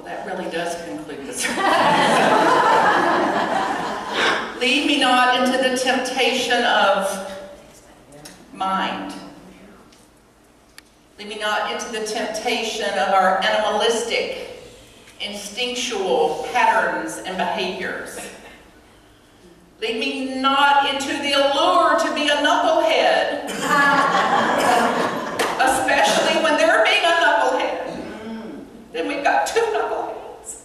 that really does conclude the sermon. Lead me not into the temptation of mind. Lead me not into the temptation of our animalistic, instinctual patterns and behaviors. Lead me not into the allure to be a knucklehead, especially when they're being a knucklehead. Then we've got two knuckleheads.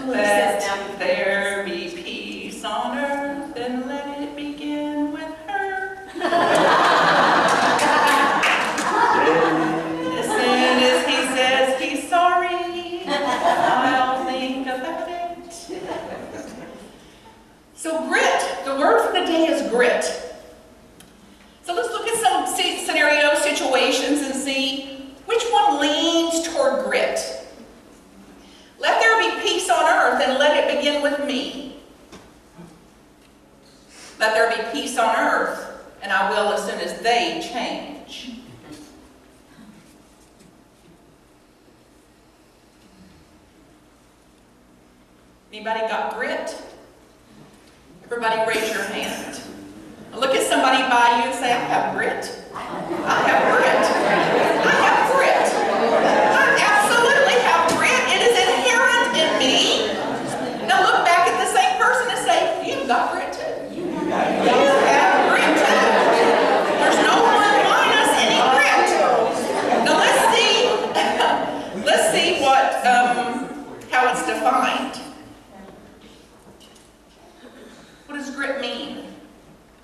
Let there be peace on earth, and let it begin with her. As soon as he says he's sorry, I'll think about it. So grit, the word for the day is grit. So let's look at some scenario situations and see which one leans toward grit. Let there be peace on earth, and let it begin with me. Let there be peace on earth, and I will as soon as they change. Anybody got grit? Everybody raise your hand. Look at somebody by you and say, I have grit. I have grit. I have grit. I absolutely have grit. It is inherent in me. Now look back at the same person and say, you've got grit too. You have grit too. There's no one minus any grit. Now let's see what how it's defined. What does grit mean?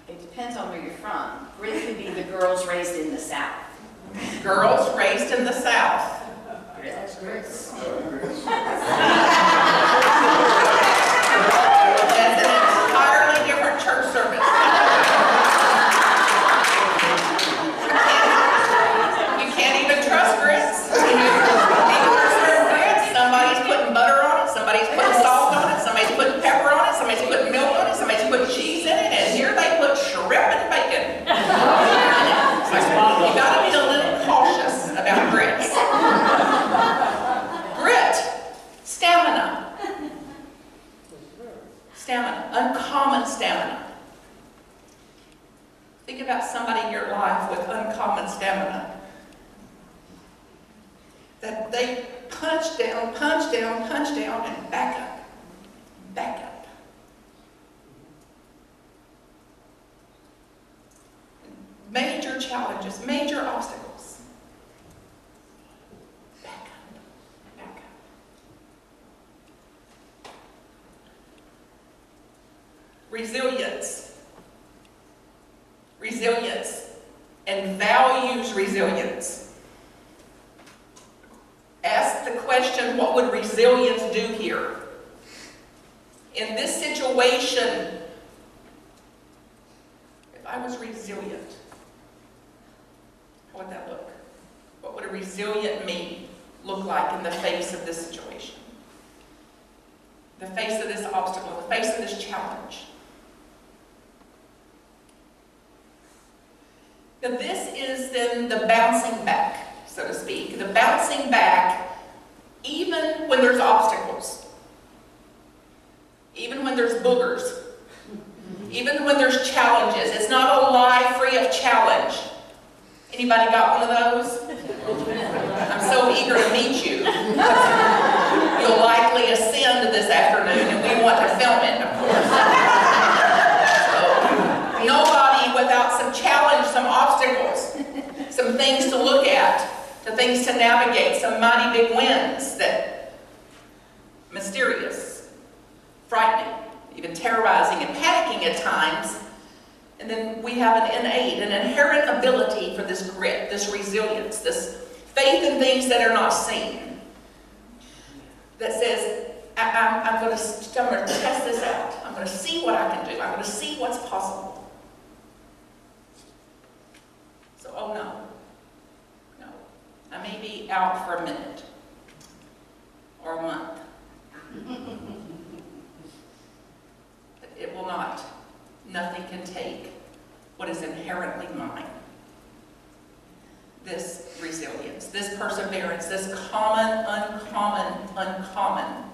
It depends on where you're from. Grit could be the girls raised in the South. Girls raised in the South. That's grit. That's an entirely different church service. You can't even trust grits. People are serving grits. Somebody's putting butter on it. Somebody's putting salt on it. Somebody's putting pepper on it. Somebody's putting milk on it. Somebody's putting cheese in it. And here they put shrimp and bacon. You got to be a little cautious about grits. Grit, stamina. Stamina, uncommon stamina. Think about somebody in your life with uncommon stamina. That they punch down, and back up, back up. Major challenges, major obstacles. Back up, back up. Resilience. Resilience and values resilience. Ask the question, what would resilience do here? In this situation, if I was resilient, how would that look? What would a resilient me look like in the face of this situation? The face of this obstacle, the face of this challenge. Now this is then the bouncing back, so to speak. The bouncing back even when there's obstacles. Even when there's boogers. Even when there's challenges. It's not a life free of challenge. Anybody got one of those? I'm so eager to meet you. You'll likely ascend this afternoon, and we want to film it, of course. So, nobody without some challenge, some obstacles, some things to look at, some things to navigate, some mighty big wins that mysterious, frightening, even terrorizing and panicking at times. And then we have an innate, an inherent ability for this grit, this resilience, this faith in things that are not seen. That says, I'm going to test this out. I'm going to see what I can do. I'm going to see what's possible. So, oh no. No. I may be out for a minute or a month. But it will not. Nothing can take what is inherently mine. this resilience, this perseverance, this common, uncommon.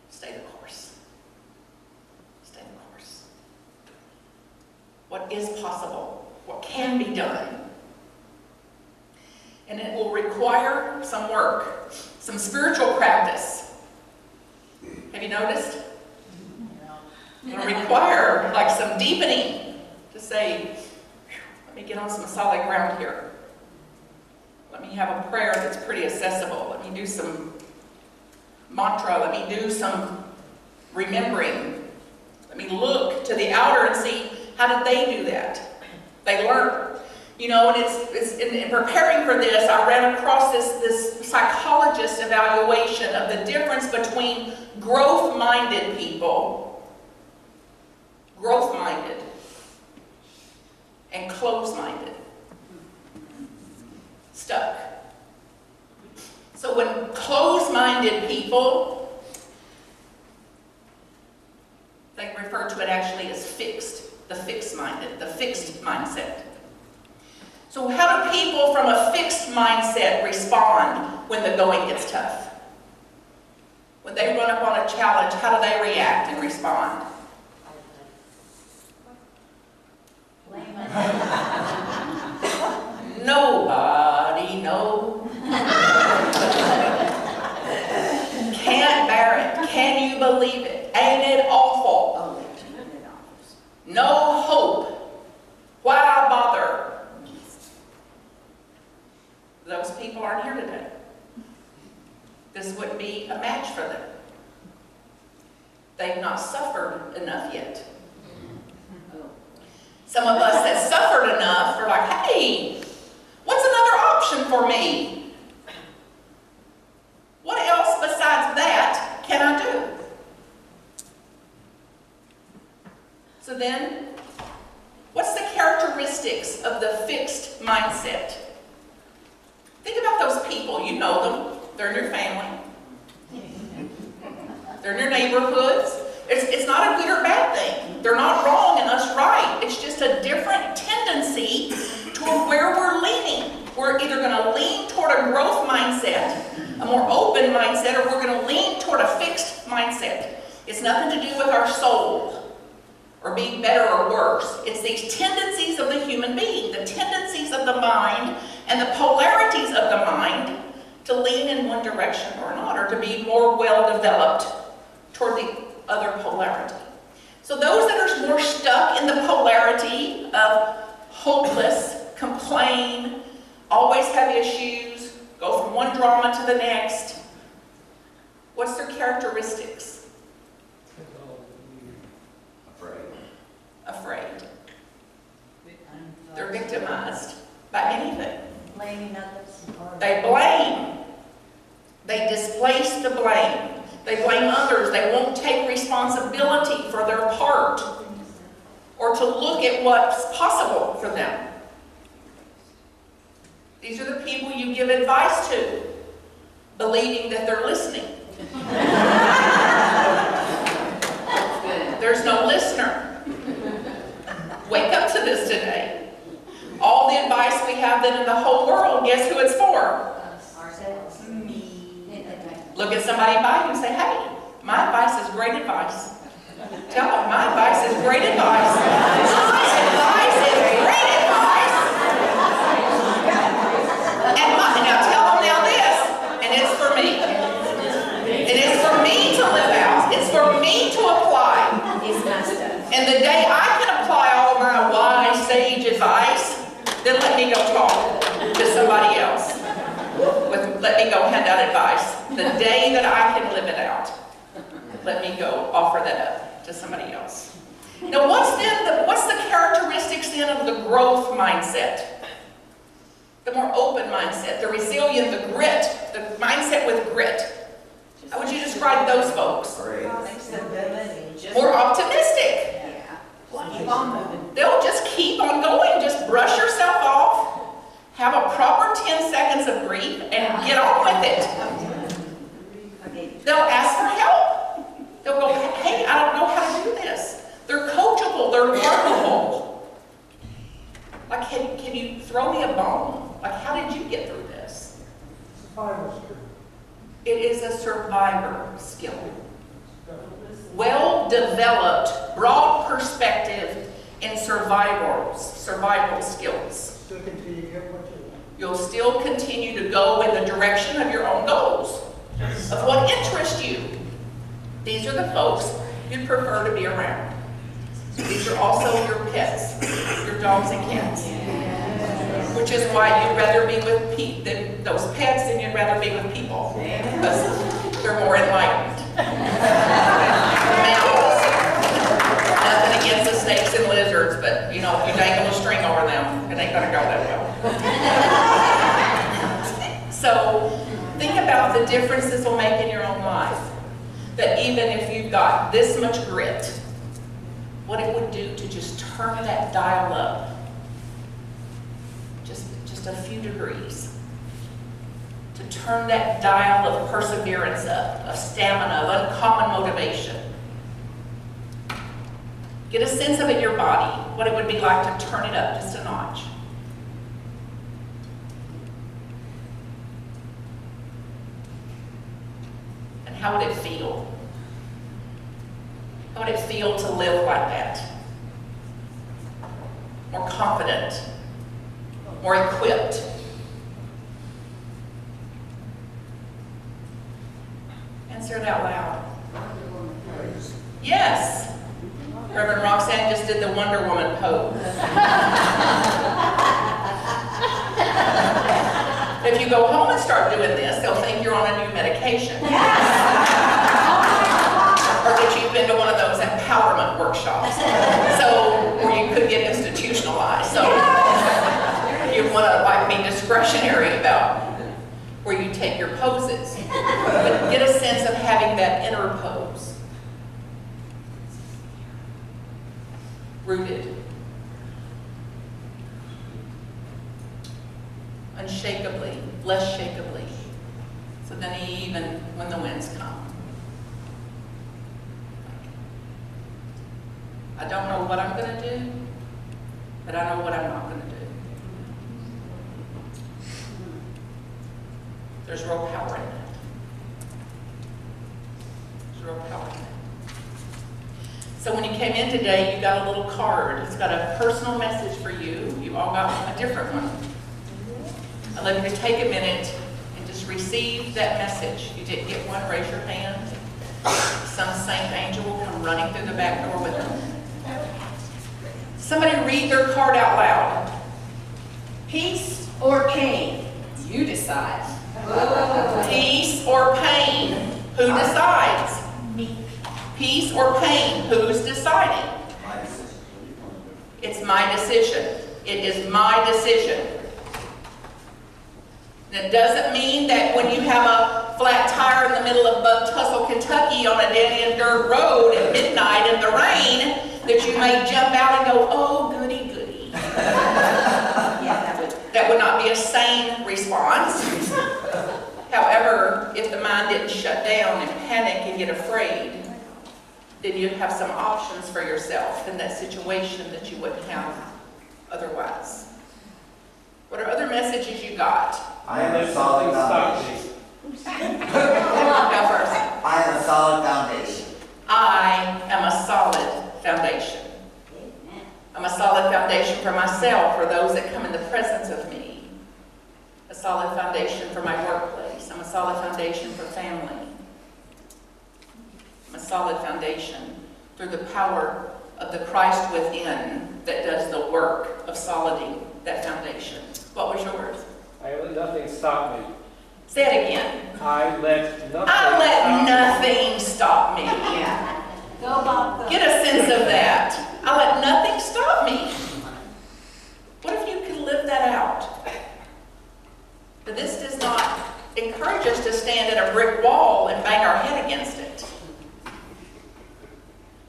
Stay the course. Stay the course. What is possible? What can be done? And it will require some work, some spiritual practice. Have you noticed? It will require like some deepening to say, let me get on some solid ground here. Let me have a prayer that's pretty accessible. Let me do some mantra. Let me do some remembering. Let me look to the outer and see, how did they do that? They learn. You know, and it's in preparing for this, I ran across this psychologist evaluation of the difference between growth-minded people, growth-minded, and closed-minded. Stuck. So when closed-minded people, they refer to it actually as fixed, the fixed-minded, the fixed mindset. So how do people from a fixed mindset respond when the going gets tough? When they run up on a challenge, how do they react and respond? Nobody knows. Can't bear it. Can you believe it? Ain't it awful? No hope. Why bother? Those people aren't here today. This wouldn't be a match for them. They've not suffered enough yet. Some of us that suffered enough are like, hey, what's another option for me? What else besides that can I do? So then, what's the characteristics of the fixed mindset? Think about those people. You know them. They're in your family. They're in your neighborhoods. It's not a good or bad thing. They're not wrong and us right. It's just a different tendency toward where we're leaning. We're either going to lean toward a growth mindset, a more open mindset, or we're going to lean toward a fixed mindset. It's nothing to do with our soul or being better or worse. It's these tendencies of the human being, the tendencies of the mind, and the polarities of the mind to lean in one direction or not, or to be more well-developed toward the other polarity. So those that are more stuck in the polarity of hopeless, complain, always have issues, go from one drama to the next, what's their characteristics? Afraid. They're victimized by anything. Blaming others. They blame. They displace the blame. They blame others. They won't take responsibility for their part or to look at what's possible for them. These are the people you give advice to, believing that they're listening. There's no listener. Wake up to this today. All the advice we have then in the whole world, guess who it's for? Ourselves. Me. Look at somebody by you and say, hey, my advice is great advice. Tell them, my advice is great advice. My advice is great advice. And now tell them now this, and it's for me. It is for me to live out. It's for me to apply. And the day I can apply all my wise, sage advice, then let me go talk to somebody else. Let me go hand out advice. The day that I can live it out, let me go offer that up to somebody else. Now, what's the characteristics then of the growth mindset? The more open mindset, the resilient, the grit, the mindset with grit. How would you describe those folks? More optimistic. Keep on moving. They'll just keep on going. Just brush yourself off, have a proper 10 seconds of grief, and get on with it. They'll ask for help. They'll go, hey, I don't know how to do this. They're coachable. They're learnable. Like, can you throw me a bone? Survival skill. It is a survivor skill. Well-developed, broad perspective in survival skills. Still continue to get what you want. You'll still continue to go in the direction of your own goals, of what interests you. These are the folks you'd prefer to be around. These are also your pets, your dogs and cats. Which is why you'd rather be with those pets than you'd rather be with people. Because they're more enlightened. Mammals. Nothing against the snakes and lizards, but you know, if you dangle a string over them, it ain't gonna go that well. So think about the difference this will make in your own life. That even if you've got this much grit, what it would do to just turn that dial up just a few degrees. To turn that dial of perseverance up, of stamina, of uncommon motivation. Get a sense of it in your body, what it would be like to turn it up just a notch. And how would it feel? How would it feel to live like that? More confident, more equipped. Answer it out loud. Yes. Reverend Roxanne just did the Wonder Woman pose. If you go home and start doing this, they'll think you're on a new medication. Or that you've been to one of those empowerment workshops. Or you could get institutionalized. So you want to be discretionary about where you take your poses. But get a sense of having that inner pose. Rooted. Unshakably, less shakably. So then even when the winds come. I don't know what I'm going to do, but I know what I'm not going to do. There's real power in that. There's real power in that. So when you came in today, you got a little card. It's got a personal message for you. You all got a different one. I'd like you to take a minute and just receive that message. If you didn't get one, raise your hand. Some saint angel will come running through the back door with them. Somebody read their card out loud. Peace or pain? You decide. Peace or pain? Who decides? Me. Peace or pain? Who's deciding? It's my decision. It is my decision. And it doesn't mean that when you have a flat tire in the middle of Tussle, Kentucky on a dead-end dirt road at midnight in the rain, that you may jump out and go, oh, goody, goody. Yeah, That would not be a sane response. However, if the mind didn't shut down and panic and get afraid, then you'd have some options for yourself in that situation that you wouldn't have otherwise. What are other messages you got? I am a solid foundation. Go first. I am a solid foundation. I am a solid foundation. I'm a solid foundation for myself, for those that come in the presence of me. A solid foundation for my workplace. I'm a solid foundation for family. I'm a solid foundation through the power of the Christ within that does the work of soliding that foundation. What was yours? I let nothing stop me. Say it again. I let nothing I let stop nothing stop me. yeah. Go Bob, go. Get a sense of that. I let nothing stop me. What if you could live that out? But this does not encourage us to stand at a brick wall and bang our head against it.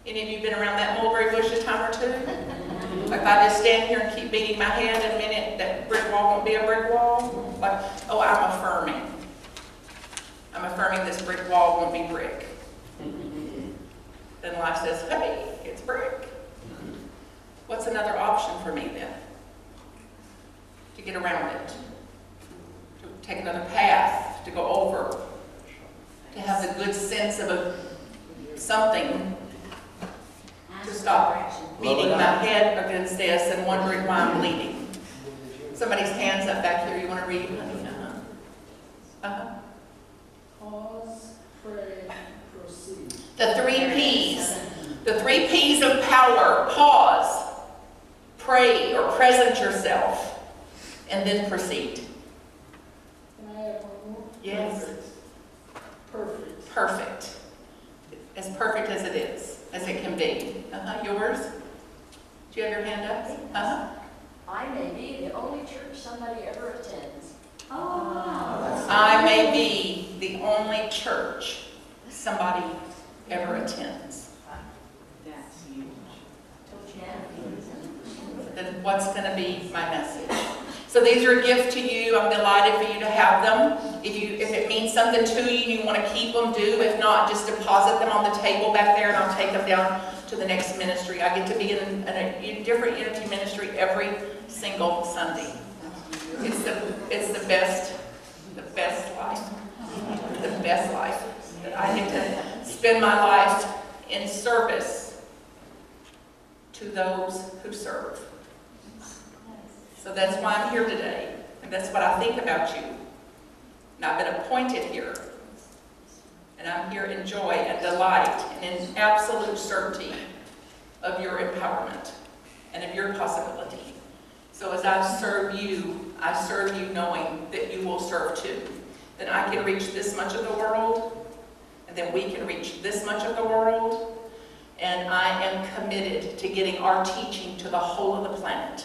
Any of you been around that mulberry bush a time or two? Like if I just stand here and keep beating my head in a minute, that brick wall won't be a brick wall? Like, oh, I'm affirming. I'm affirming this brick wall won't be brick. Then life says, hey, it's brick. What's another option for me then? To get around it. To take another path. to go over, to have the good sense of something, to stop beating my head against this and wondering why I'm bleeding. Somebody's hand's up back here. You want to read? Pause, pray, proceed. The 3 P's. The 3 P's of power. Pause, pray or present yourself, and then proceed. Can I add one more? Yes. Perfect. Perfect. As perfect as it is, as it can be. Yours? Do you have your hand up? I may be the only church somebody ever attends. Oh. I may be the only church somebody ever attends. That's huge. Then what's going to be my message? So these are a gift to you. I'm delighted for you to have them. If it means something to you and you want to keep them, do. If not, just deposit them on the table back there and I'll take them down to the next ministry. I get to be in a different Unity ministry every single Sunday. It's the best life. The best life. That I get to spend my life in service to those who serve. So that's why I'm here today, and that's what I think about you. And I've been appointed here, and I'm here in joy and delight and in absolute certainty of your empowerment and of your possibility. So as I serve you knowing that you will serve too. That I can reach this much of the world, and then we can reach this much of the world, and I am committed to getting our teaching to the whole of the planet.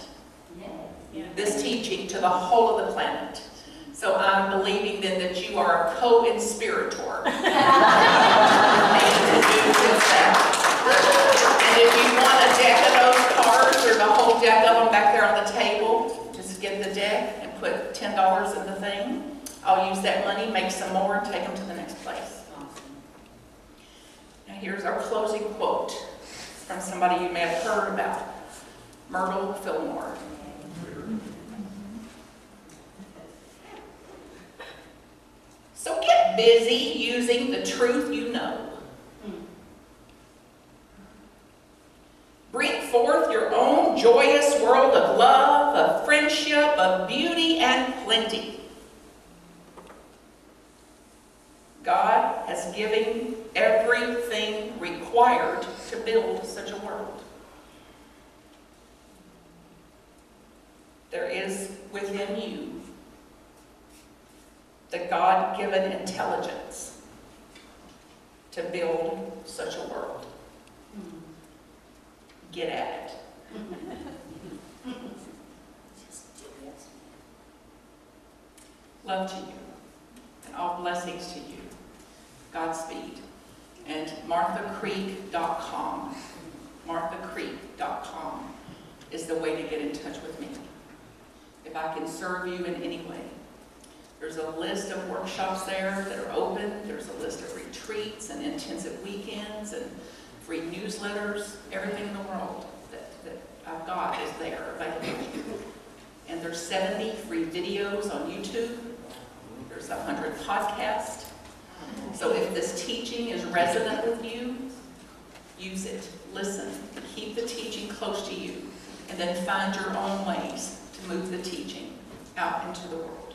This teaching to the whole of the planet. So I'm believing then that you are a co-inspirator. And if you want a deck of those cards, or the whole deck of them back there on the table, just get the deck and put $10 in the thing. I'll use that money, make some more, and take them to the next place. Now here's our closing quote from somebody you may have heard about, Myrtle Fillmore. So get busy using the truth you know. Bring forth your own joyous world of love, of friendship, of beauty and plenty. God has given everything required to build such a world. There is within you the God-given intelligence to build such a world. Get at it. Love to you, and all blessings to you. Godspeed. And MarthaCreek.com. MarthaCreek.com is the way to get in touch with me. If I can serve you in any way. There's a list of workshops there that are open. There's a list of retreats and intensive weekends and free newsletters. Everything in the world that I've got is there available. And there's 70 free videos on YouTube. There's 100 podcasts. So if this teaching is resonant with you, use it. Listen. Keep the teaching close to you. And then find your own ways to move the teaching out into the world.